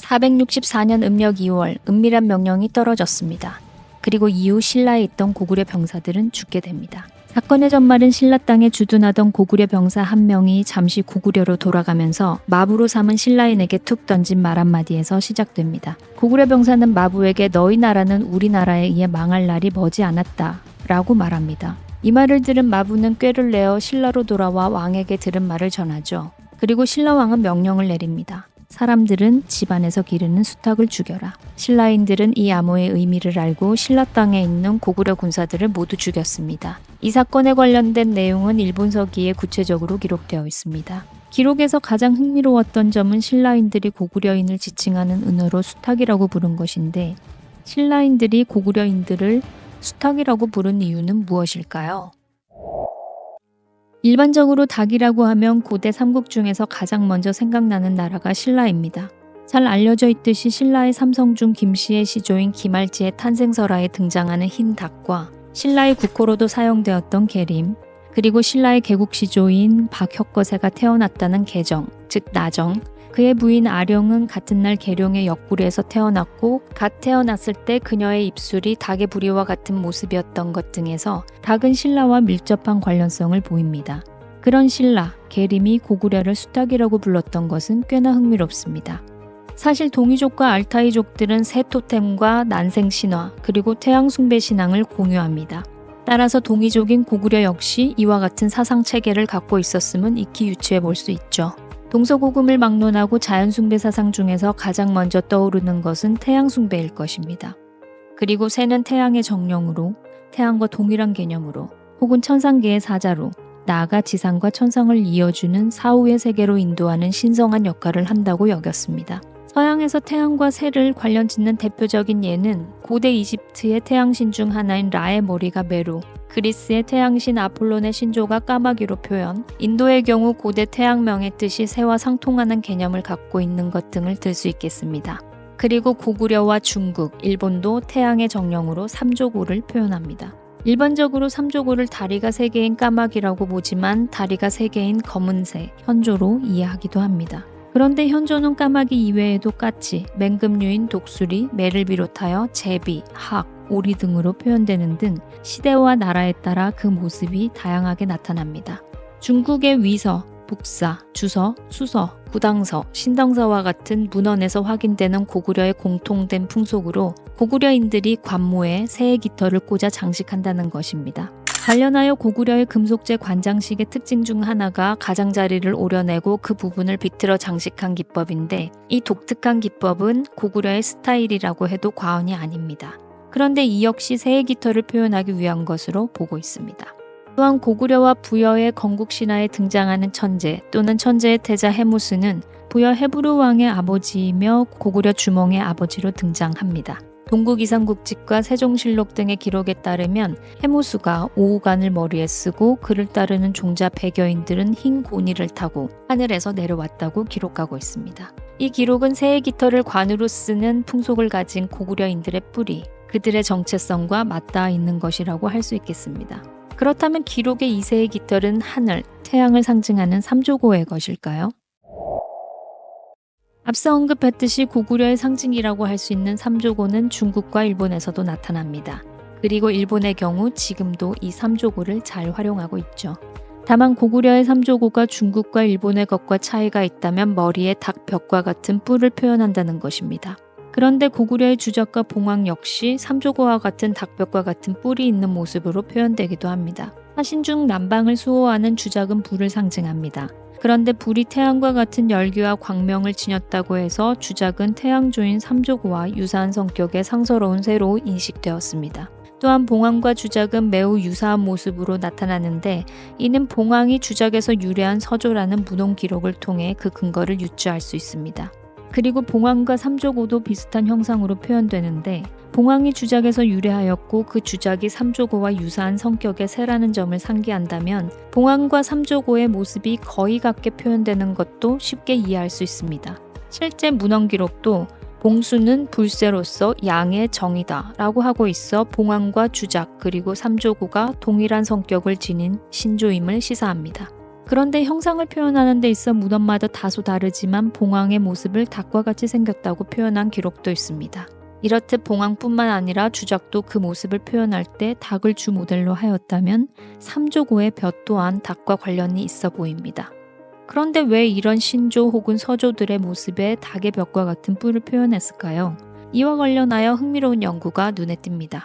464년 음력 2월 은밀한 명령이 떨어졌습니다. 그리고 이후 신라에 있던 고구려 병사들은 죽게 됩니다. 사건의 전말은 신라 땅에 주둔하던 고구려 병사 한 명이 잠시 고구려로 돌아가면서 마부로 삼은 신라인에게 툭 던진 말 한마디에서 시작됩니다. 고구려 병사는 마부에게 너희 나라는 우리나라에 의해 망할 날이 머지 않았다 라고 말합니다. 이 말을 들은 마부는 꾀를 내어 신라로 돌아와 왕에게 들은 말을 전하죠. 그리고 신라왕은 명령을 내립니다. 사람들은 집안에서 기르는 수탉을 죽여라. 신라인들은 이 암호의 의미를 알고 신라 땅에 있는 고구려 군사들을 모두 죽였습니다. 이 사건에 관련된 내용은 일본서기에 구체적으로 기록되어 있습니다. 기록에서 가장 흥미로웠던 점은 신라인들이 고구려인을 지칭하는 은어로 수탉이라고 부른 것인데, 신라인들이 고구려인들을 수탉이라고 부른 이유는 무엇일까요? 일반적으로 닭이라고 하면 고대 삼국 중에서 가장 먼저 생각나는 나라가 신라입니다. 잘 알려져 있듯이 신라의 삼성 중 김씨의 시조인 김할지의 탄생설화에 등장하는 흰 닭과 신라의 국호로도 사용되었던 계림, 그리고 신라의 개국 시조인 박혁거세가 태어났다는 계정, 즉 나정, 그의 부인 아령은 같은 날 계룡의 옆구리에서 태어났고 갓 태어났을 때 그녀의 입술이 닭의 부리와 같은 모습이었던 것 등에서 닭은 신라와 밀접한 관련성을 보입니다. 그런 신라, 계림이 고구려를 수탉이라고 불렀던 것은 꽤나 흥미롭습니다. 사실 동이족과 알타이족들은 새 토템과 난생 신화 그리고 태양 숭배 신앙을 공유합니다. 따라서 동이족인 고구려 역시 이와 같은 사상 체계를 갖고 있었음은 익히 유추해 볼 수 있죠. 동서고금을 막론하고 자연숭배 사상 중에서 가장 먼저 떠오르는 것은 태양숭배일 것입니다. 그리고 새는 태양의 정령으로, 태양과 동일한 개념으로, 혹은 천상계의 사자로, 나아가 지상과 천상을 이어주는 사후의 세계로 인도하는 신성한 역할을 한다고 여겼습니다. 서양에서 태양과 새를 관련 짓는 대표적인 예는 고대 이집트의 태양신 중 하나인 라의 머리가 메루, 그리스의 태양신 아폴론의 신조가 까마귀로 표현, 인도의 경우 고대 태양명의 뜻이 새와 상통하는 개념을 갖고 있는 것 등을 들 수 있겠습니다. 그리고 고구려와 중국, 일본도 태양의 정령으로 삼조고를 표현합니다. 일반적으로 삼조고를 다리가 3개인 까마귀라고 보지만 다리가 3개인 검은 새, 현조로 이해하기도 합니다. 그런데 현조는 까마귀 이외에도 까치, 맹금류인 독수리, 매를 비롯하여 제비, 학, 오리 등으로 표현되는 등 시대와 나라에 따라 그 모습이 다양하게 나타납니다. 중국의 위서, 북사, 주서, 수서, 구당서, 신당서와 같은 문헌에서 확인되는 고구려의 공통된 풍속으로 고구려인들이 관모에 새의 깃털을 꽂아 장식한다는 것입니다. 관련하여 고구려의 금속재 관장식의 특징 중 하나가 가장자리를 오려내고 그 부분을 비틀어 장식한 기법인데, 이 독특한 기법은 고구려의 스타일이라고 해도 과언이 아닙니다. 그런데 이 역시 새의 깃털을 표현하기 위한 것으로 보고 있습니다. 또한 고구려와 부여의 건국신화에 등장하는 천재 또는 천재의 태자 해무스는 부여 헤브루 왕의 아버지이며 고구려 주몽의 아버지로 등장합니다. 동국이상국직과 세종실록 등의 기록에 따르면 해무수가 오우간을 머리에 쓰고 그를 따르는 종자 100여인들은 흰 고니를 타고 하늘에서 내려왔다고 기록하고 있습니다. 이 기록은 새의 깃털을 관으로 쓰는 풍속을 가진 고구려인들의 뿌리, 그들의 정체성과 맞닿아 있는 것이라고 할 수 있겠습니다. 그렇다면 기록의 이 새의 깃털은 하늘, 태양을 상징하는 삼조고의 것일까요? 앞서 언급했듯이 고구려의 상징이라고 할 수 있는 삼조고는 중국과 일본에서도 나타납니다. 그리고 일본의 경우 지금도 이 삼조고를 잘 활용하고 있죠. 다만 고구려의 삼조고가 중국과 일본의 것과 차이가 있다면 머리에 닭벽과 같은 뿔을 표현한다는 것입니다. 그런데 고구려의 주작과 봉황 역시 삼조고와 같은 닭벽과 같은 뿔이 있는 모습으로 표현되기도 합니다. 사신 중 남방을 수호하는 주작은 불을 상징합니다. 그런데 불이 태양과 같은 열기와 광명을 지녔다고 해서 주작은 태양조인 삼조고와 유사한 성격의 상서로운 새로 인식되었습니다. 또한 봉황과 주작은 매우 유사한 모습으로 나타나는데, 이는 봉황이 주작에서 유래한 서조라는 문헌 기록을 통해 그 근거를 유추할 수 있습니다. 그리고 봉황과 삼조고도 비슷한 형상으로 표현되는데, 봉황이 주작에서 유래하였고 그 주작이 삼조고와 유사한 성격의 새라는 점을 상기한다면 봉황과 삼조고의 모습이 거의 같게 표현되는 것도 쉽게 이해할 수 있습니다. 실제 문헌 기록도 봉수는 불새로서 양의 정이다 라고 하고 있어 봉황과 주작 그리고 삼조고가 동일한 성격을 지닌 신조임을 시사합니다. 그런데 형상을 표현하는 데 있어 문헌마다 다소 다르지만 봉황의 모습을 닭과 같이 생겼다고 표현한 기록도 있습니다. 이렇듯 봉황뿐만 아니라 주작도 그 모습을 표현할 때 닭을 주 모델로 하였다면 삼조고의 벼 또한 닭과 관련이 있어 보입니다. 그런데 왜 이런 신조 혹은 서조들의 모습에 닭의 벼과 같은 뿔을 표현했을까요? 이와 관련하여 흥미로운 연구가 눈에 띕니다.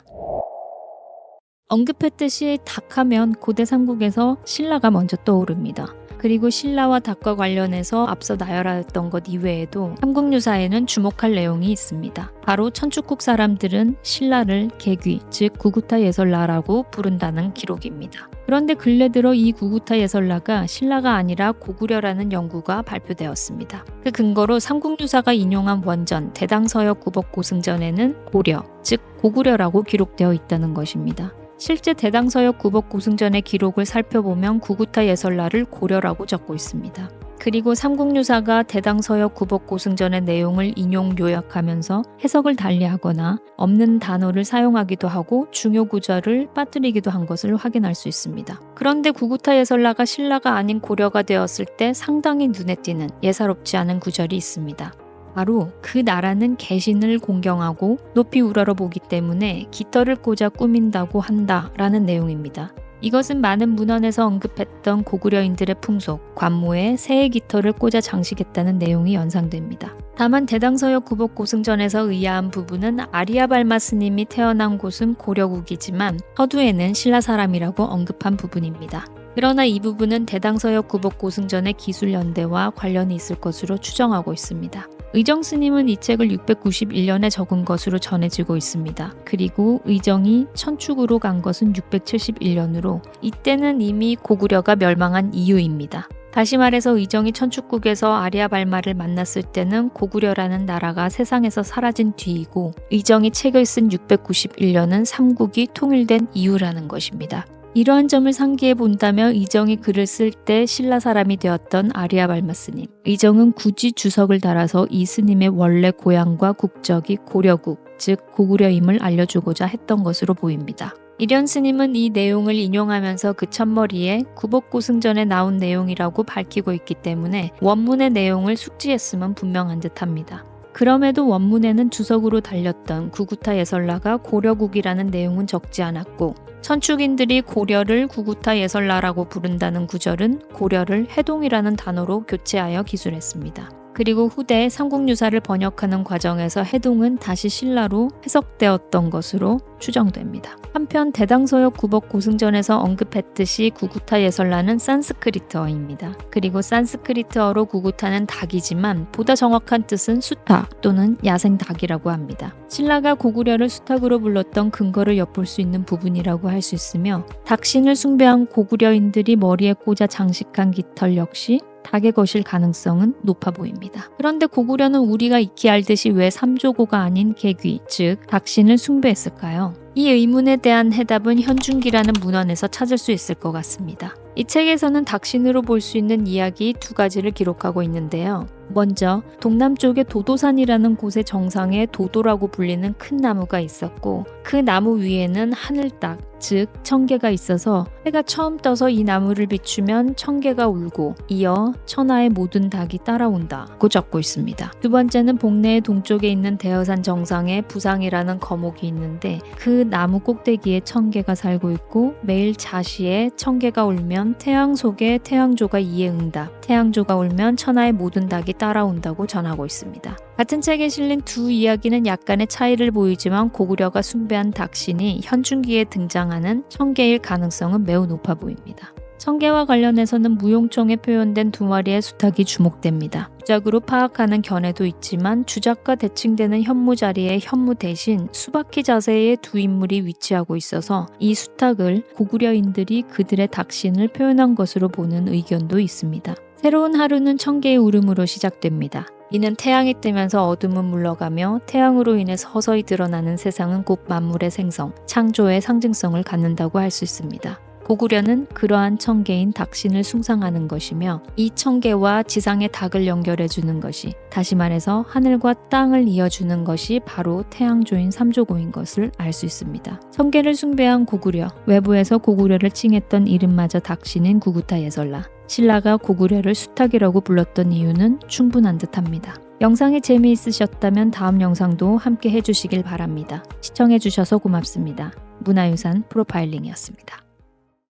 언급했듯이 닭하면 고대 삼국에서 신라가 먼저 떠오릅니다. 그리고 신라와 닭과 관련해서 앞서 나열하였던 것 이외에도 삼국유사에는 주목할 내용이 있습니다. 바로 천축국 사람들은 신라를 개귀, 즉 구구타 예설라라고 부른다는 기록입니다. 그런데 근래 들어 이 구구타 예설라가 신라가 아니라 고구려라는 연구가 발표되었습니다. 그 근거로 삼국유사가 인용한 원전 대당서역 구벅고승전에는 고려, 즉 고구려라고 기록되어 있다는 것입니다. 실제 대당서역 구벅고승전의 기록을 살펴보면 구구타 예설라를 고려라고 적고 있습니다. 그리고 삼국유사가 대당서역 구벅고승전의 내용을 인용 요약하면서 해석을 달리하거나 없는 단어를 사용하기도 하고 중요 구절을 빠뜨리기도 한 것을 확인할 수 있습니다. 그런데 구구타 예설라가 신라가 아닌 고려가 되었을 때 상당히 눈에 띄는 예사롭지 않은 구절이 있습니다. 바로 그 나라는 개신을 공경하고 높이 우러러보기 때문에 깃털을 꽂아 꾸민다고 한다라는 내용입니다. 이것은 많은 문헌에서 언급했던 고구려인들의 풍속, 관모에 새의 깃털을 꽂아 장식했다는 내용이 연상됩니다. 다만 대당서역 구벅고승전에서 의아한 부분은 아리아발마 스님이 태어난 곳은 고려국이지만 서두에는 신라 사람이라고 언급한 부분입니다. 그러나 이 부분은 대당서역 구벅고승전의 기술연대와 관련이 있을 것으로 추정하고 있습니다. 의정 스님은 이 책을 691년에 적은 것으로 전해지고 있습니다. 그리고 의정이 천축으로 간 것은 671년으로 이때는 이미 고구려가 멸망한 이유입니다. 다시 말해서 의정이 천축국에서 아리아발마를 만났을 때는 고구려라는 나라가 세상에서 사라진 뒤이고 의정이 책을 쓴 691년은 삼국이 통일된 이유라는 것입니다. 이러한 점을 상기해 본다면 의정이 글을 쓸 때 신라 사람이 되었던 아리아발마 스님. 의정은 굳이 주석을 달아서 이 스님의 원래 고향과 국적이 고려국, 즉 고구려임을 알려주고자 했던 것으로 보입니다. 이련 스님은 이 내용을 인용하면서 그 첫머리에 구벅고승전에 나온 내용이라고 밝히고 있기 때문에 원문의 내용을 숙지했음은 분명한 듯합니다. 그럼에도 원문에는 주석으로 달렸던 구구타 예설라가 고려국이라는 내용은 적지 않았고 천축인들이 고려를 구구타 예설라라고 부른다는 구절은 고려를 해동이라는 단어로 교체하여 기술했습니다. 그리고 후대 삼국유사를 번역하는 과정에서 해동은 다시 신라로 해석되었던 것으로 추정됩니다. 한편 대당서역 구벅고승전에서 언급했듯이 구구타 예설라는 산스크리트어입니다. 그리고 산스크리트어로 구구타는 닭이지만 보다 정확한 뜻은 수탉 또는 야생닭이라고 합니다. 신라가 고구려를 수탉으로 불렀던 근거를 엿볼 수 있는 부분이라고 할 수 있으며 닭신을 숭배한 고구려인들이 머리에 꽂아 장식한 깃털 역시 닭의 것일 가능성은 높아 보입니다. 그런데 고구려는 우리가 익히 알듯이 왜 삼조고가 아닌 개귀, 즉 닭신을 숭배했을까요? 이 의문에 대한 해답은 현중기라는 문헌에서 찾을 수 있을 것 같습니다. 이 책에서는 닭신으로 볼 수 있는 이야기 두 가지를 기록하고 있는데요. 먼저 동남쪽의 도도산이라는 곳의 정상에 도도라고 불리는 큰 나무가 있었고 그 나무 위에는 하늘닭, 즉 청개가 있어서 해가 처음 떠서 이 나무를 비추면 청개가 울고 이어 천하의 모든 닭이 따라온다고 적고 있습니다. 두 번째는 복내의 동쪽에 있는 대여산 정상에 부상이라는 거목이 있는데 그 나무 꼭대기에 청개가 살고 있고 매일 자시에 청개가 울면 태양 속에 태양조가 이에 응답, 태양조가 울면 천하의 모든 닭이 따라온다고 전하고 있습니다. 같은 책에 실린 두 이야기는 약간의 차이를 보이지만 고구려가 숭배한 닭신이 현중기에 등장하는 청개일 가능성은 매우 높아 보입니다. 청개와 관련해서는 무용총에 표현된 두 마리의 수탉이 주목됩니다. 주작으로 파악하는 견해도 있지만 주작과 대칭되는 현무 자리에 현무 대신 수바퀴 자세의 두 인물이 위치하고 있어서 이 수탉을 고구려인들이 그들의 닭신을 표현한 것으로 보는 의견도 있습니다. 새로운 하루는 청개의 울음으로 시작됩니다. 이는 태양이 뜨면서 어둠은 물러가며 태양으로 인해 서서히 드러나는 세상은 곧 만물의 생성, 창조의 상징성을 갖는다고 할 수 있습니다. 고구려는 그러한 청개인 닭신을 숭상하는 것이며 이 청개와 지상의 닭을 연결해주는 것이 다시 말해서 하늘과 땅을 이어주는 것이 바로 태양조인 삼조고인 것을 알 수 있습니다. 청개를 숭배한 고구려, 외부에서 고구려를 칭했던 이름마저 닭신인 구구타 예설라. 신라가 고구려를 수탉이라고 불렀던 이유는 충분한 듯합니다. 영상이 재미있으셨다면 다음 영상도 함께 해주시길 바랍니다. 시청해주셔서 고맙습니다. 문화유산 프로파일링이었습니다.